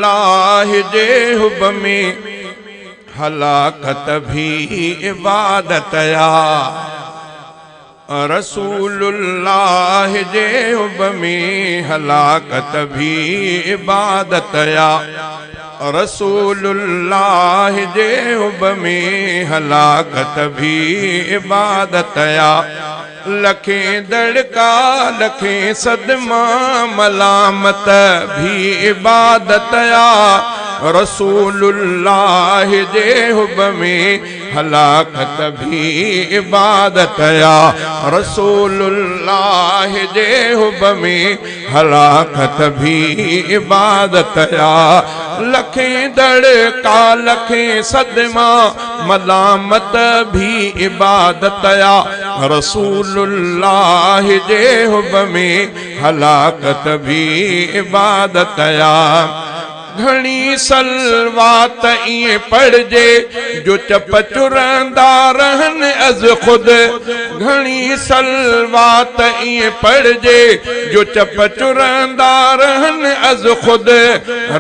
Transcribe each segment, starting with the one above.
रसूलुल्लाह जे हुब में हलाकत भी इबादत या। रसूलुल्लाह जे हुब में हलाकत भी इबादत या। रसूलुल्लाह जे हुब में हलाकत भी इबादत या। लखें दड़का लखें सदमा मलामत भी इबादत या। रसूलुल्लाह जे हुब में हलाकत भी इबादत या। रसूलुल्लाह जे हुब में हलाकत भी इबादत या। लखें दड़का लखें सदमा मलामत भी इबादत या। रसूलुल्लाह जे हुब में हलाकत भी इबादत या। घणी सलवात इए पढ़जे जो चप चुरंदा रहन अज खुद। घणी सलवात इए पढ़जे जो चप चुरंदा रहन अज खुद।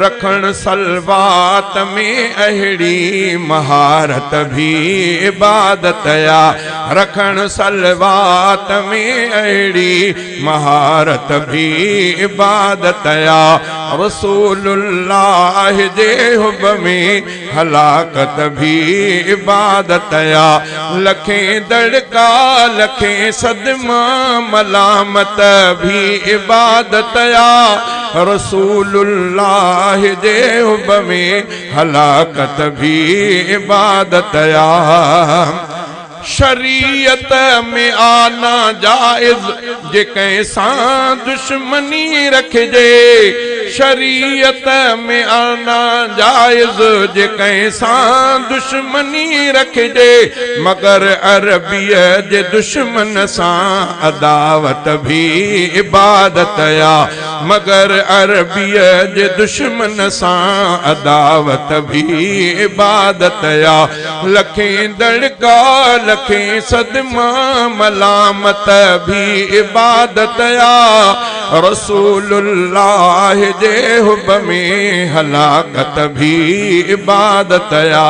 रखण सलवात में अहिड़ी महारत भी इबादत या। रखण सलवात में अहिड़ी महारत भी इबादत या। रसूलुल्लाह जे हुब में हलाकत भी इबादत या। लखें दड़का लखें सदमा मलामत भी इबादत या। रसूलुल्लाह जे हुब में हलाकत भी इबादत या। शरीयत में आना जायज जे कैसा दुश्मनी रखजे। शरीयत में आना जायज जे कैसा दुश्मनी रखजे। मगर अरबिय जे दुश्मन सा अदावत भी इबादत या। मगर अरबिय जे दुश्मन सा अदावत भी इबादत या। लखें दड़का लखें सदमा मलामत भी इबादत या। रसूलुल्लाह जे हुब में हलाकत भी इबादत या।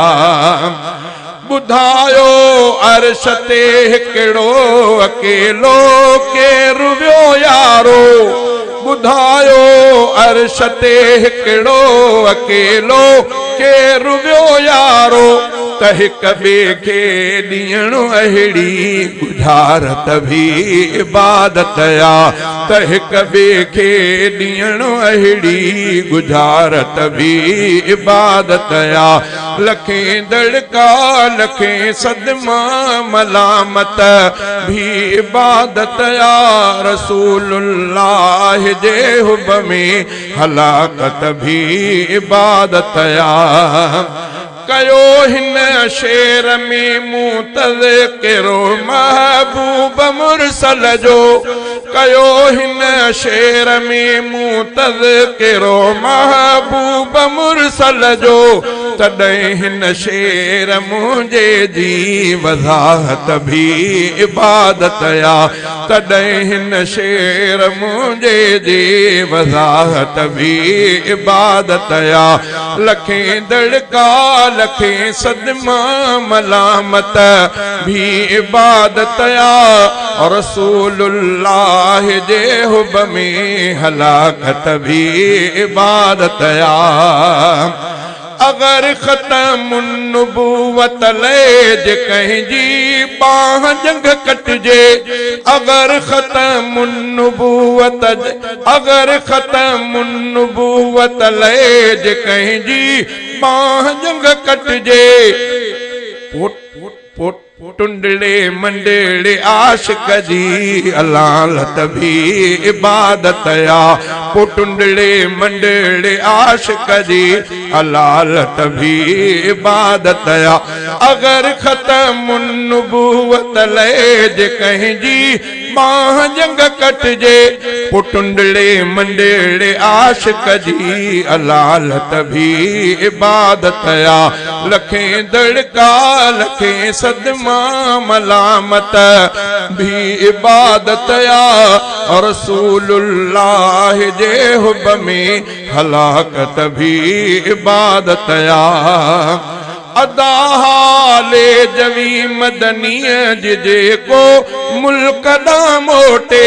बुधायो अर्श ते हिकिड़ो अकेलो केरु वियो यारो। बुधायो अर्श ते हिकिड़ो अकेलो केरु वियो यारो। हिक ॿिए खे ॾियणो अहिड़ी गुजारत भी इबादत या। हिक ॿिए खे ॾियणो अहिड़ी गुजारत भी इबादत या। लखें दड़का लखें सदमा मलामत भी इबादत या। रसूलुल्लाह जे हुब में हलाकत भी इबादत या। कयो हिन शेर में मुतज़किरो महबूब मुरसल जो। कयो हिन शेर में मुतज़किरो महबूब मुरसल जो। तॾहिं हिन शेर मुंहिंजे जी वज़ाहत भी इबादत या। तॾहिं हिन शेर मुंहिंजे जी वज़ाहत भी इबादत या। लखें दड़का लखें सदमा मलामत भी इबादत या। रसूलुल्लाह जे हुब में हलाकत भी इबादत या। अगर ख़त्म नबूवत ले जे कहीं जी बाह जंग कटजे। अगर ख़त्म नबूवत अगर ख़त्म नबूवत ले जे कहीं जी बाह जंग कटजे। पुट पुट टुंडड़े मंडड़े आशिक जी अलालत भी इबादत या। पुटुंडड़े मंडड़े आशिक जी अलालत भी इबादत या। अगर ख़त्म नबूवत ले जे कहीं जी बाह जंग कटजे। पुटुंडड़े मंडड़े आशिक जी अलालत भी इबादत या। लखें दड़का लखें सदमा मलामत भी इबादत या रसूलुल्लाह जे हुब में हलाकत भी इबादत या अदा हाले जवी मदनीय जिजे को मुल्क ना मोटे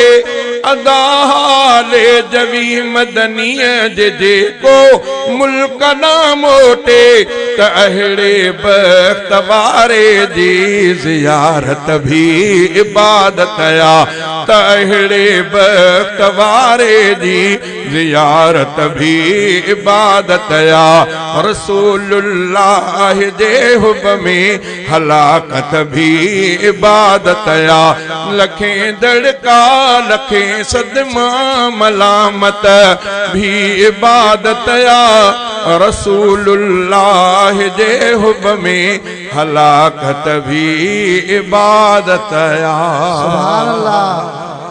अदा हाले जवी मदनीय जिजे को मुल्क ना मोटे त अहिड़े बख़्त वारे जी ज़ियारत भी इबादत या त अहिड़े बख़्त वारे जी ज़ियारत भी इबादत या रसूलुल्लाह जे हुब में हलाकत भी इबादत या लखें दड़का लखें सदमा मलामत भी इबादत या रसूलुल्लाह जे हुब में हलाकत भी इबादत या। सुभान अल्लाह।